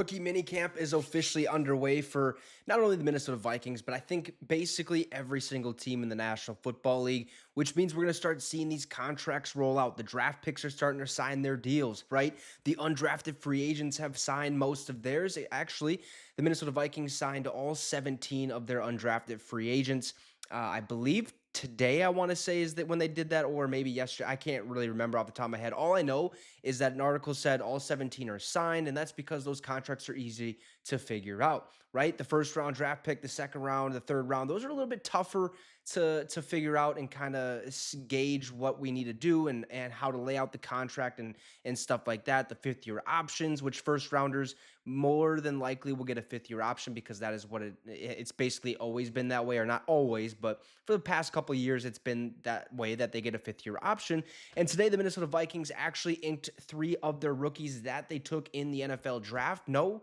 Rookie minicamp is officially underway for not only the Minnesota Vikings, but I think basically every single team in the National Football League, which means we're going to start seeing these contracts roll out. The draft picks are starting to sign their deals, right? The undrafted free agents have signed most of theirs. Actually, the Minnesota Vikings signed all 17 of their undrafted free agents. I believe today, I want to say, is that when they did that, or maybe yesterday. I can't really remember off the top of my head. All I know is that an article said all 17 are signed, and that's because those contracts are easy to figure out, right? The first round draft pick, the second round, the third round, those are a little bit tougher to figure out and kind of gauge what we need to do and how to lay out the contract and stuff like that. The fifth year options, which first rounders more than likely will get a fifth year option because that is what it's basically always been that way, or not always, but for the past couple of years, it's been that way that they get a fifth year option. And today, the Minnesota Vikings actually inked three of their rookies that they took in the NFL draft. No,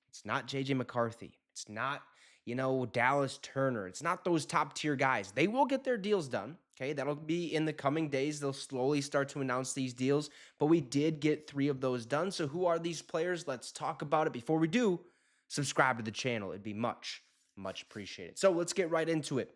it's not JJ McCarthy. It's not, Dallas Turner. It's not those top tier guys. They will get their deals done. Okay, that'll be in the coming days. They'll slowly start to announce these deals, but we did get three of those done. So, who are these players? Let's talk about it. Before we do, subscribe to the channel. It'd be much, much appreciated. So, let's get right into it.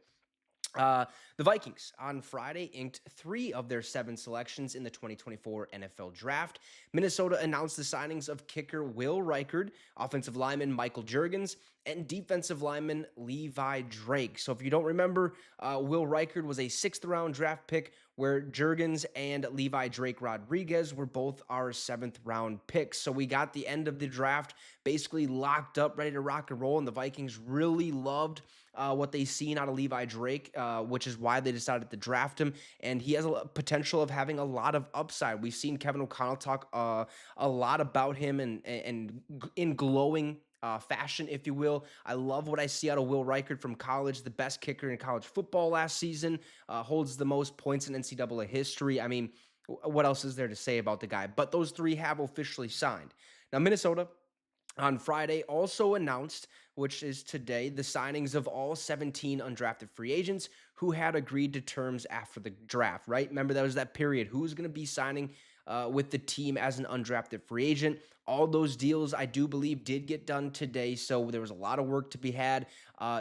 The Vikings on Friday inked three of their seven selections in the 2024 NFL Draft. Minnesota announced the signings of kicker Will Reichard, offensive lineman Michael Juergens, and defensive lineman Levi Drake. So if you don't remember, Will Reichard was a sixth-round draft pick, where Juergens and Levi Drake Rodriguez were both our seventh-round picks. So we got the end of the draft basically locked up, ready to rock and roll, and the Vikings really loved what they seen out of Levi Drake, which is why they decided to draft him. And he has a potential of having a lot of upside. We've seen Kevin O'Connell talk a lot about him and in glowing fashion, if you will. I love what I see out of Will Reichard from college, the best kicker in college football last season, holds the most points in NCAA history. I mean, what else is there to say about the guy? But those three have officially signed. Now, Minnesota on Friday also announced, which is today, the signings of all 17 undrafted free agents who had agreed to terms after the draft, right? Remember, that was that period. Who's going to be signing with the team as an undrafted free agent? All those deals, I do believe, did get done today, so there was a lot of work to be had.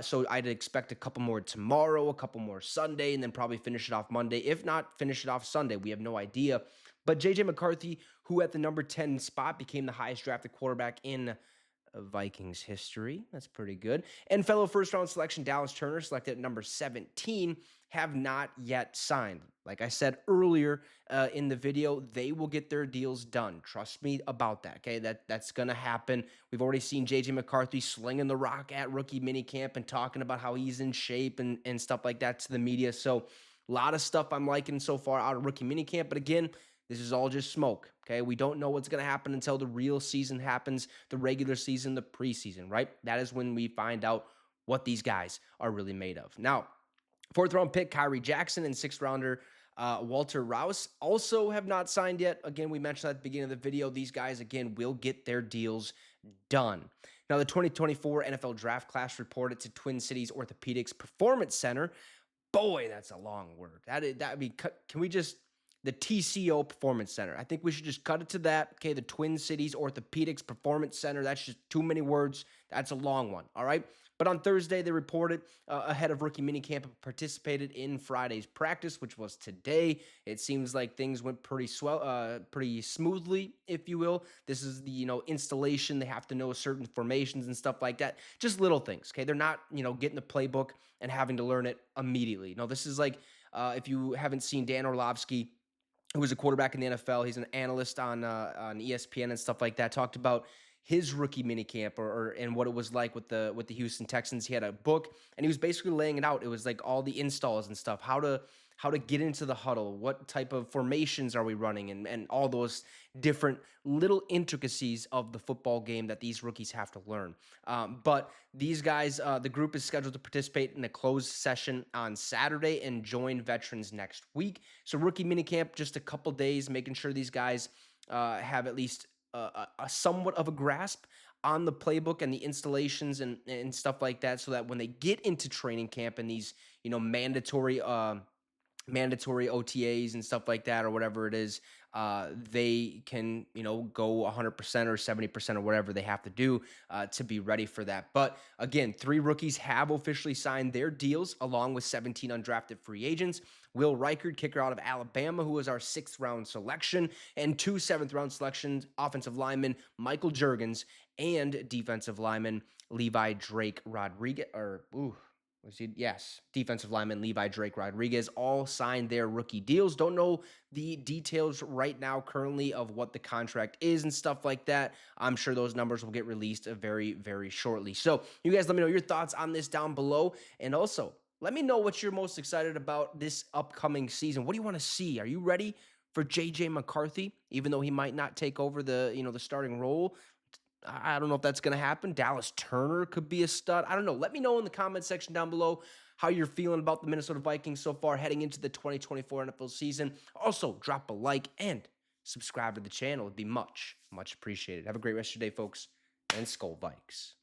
So I'd expect a couple more tomorrow, a couple more Sunday, and then probably finish it off Monday. If not, finish it off Sunday. We have no idea. But J.J. McCarthy, who at the number 10 spot became the highest drafted quarterback in Vikings history. That's pretty good. And fellow first-round selection Dallas Turner, selected at number 17, have not yet signed. Like I said earlier in the video, they will get their deals done. Trust me about that, okay? That's going to happen. We've already seen J.J. McCarthy slinging the rock at rookie minicamp and talking about how he's in shape and stuff like that to the media. So a lot of stuff I'm liking so far out of rookie minicamp. But again, this is all just smoke, okay? We don't know what's going to happen until the real season happens, the regular season, the preseason, right? That is when we find out what these guys are really made of. Now, fourth-round pick Kyrie Jackson and sixth-rounder Walter Rouse also have not signed yet. Again, we mentioned at the beginning of the video, these guys, again, will get their deals done. Now, the 2024 NFL Draft Class reported to Twin Cities Orthopedics Performance Center. Boy, that's a long word. That'd be, can we just... The TCO Performance Center. I think we should just cut it to that. Okay, the Twin Cities Orthopedics Performance Center. That's just too many words. That's a long one, all right? But on Thursday, they reported ahead of rookie minicamp participated in Friday's practice, which was today. It seems like things went pretty smoothly, if you will. This is the, installation. They have to know certain formations and stuff like that. Just little things, okay? They're not, getting the playbook and having to learn it immediately. No, this is like, if you haven't seen Dan Orlovsky, who was a quarterback in the NFL. He's an analyst on ESPN and stuff like that. Talked about his rookie minicamp and what it was like with the Houston Texans. He had a book and he was basically laying it out. It was like all the installs and stuff, how to get into the huddle, what type of formations are we running, and all those different little intricacies of the football game that these rookies have to learn. But these guys, the group is scheduled to participate in a closed session on Saturday and join veterans next week. So rookie minicamp, just a couple days, making sure these guys have at least a somewhat of a grasp on the playbook and the installations and stuff like that, so that when they get into training camp and these, mandatory mandatory OTAs and stuff like that, or whatever it is, they can, go 100% or 70% or whatever they have to do to be ready for that. But again, 3 rookies have officially signed their deals along with 17 undrafted free agents. Will Reichard, kicker out of Alabama, who was our 6th round selection, and 2 7th round selections, offensive lineman Michael Jurgens and defensive lineman Levi Drake Rodriguez, Yes, defensive lineman Levi Drake Rodriguez all signed their rookie deals. Don't know the details right now, currently, of what the contract is and stuff like that. I'm sure those numbers will get released very, very shortly. So, you guys, let me know your thoughts on this down below. And also, let me know what you're most excited about this upcoming season. What do you want to see? Are you ready for JJ McCarthy, even though he might not take over the starting role? I don't know if that's going to happen. Dallas Turner could be a stud. I don't know. Let me know in the comment section down below how you're feeling about the Minnesota Vikings so far heading into the 2024 NFL season. Also, drop a like and subscribe to the channel. It'd be much, much appreciated. Have a great rest of your day, folks, and Skull Vikes.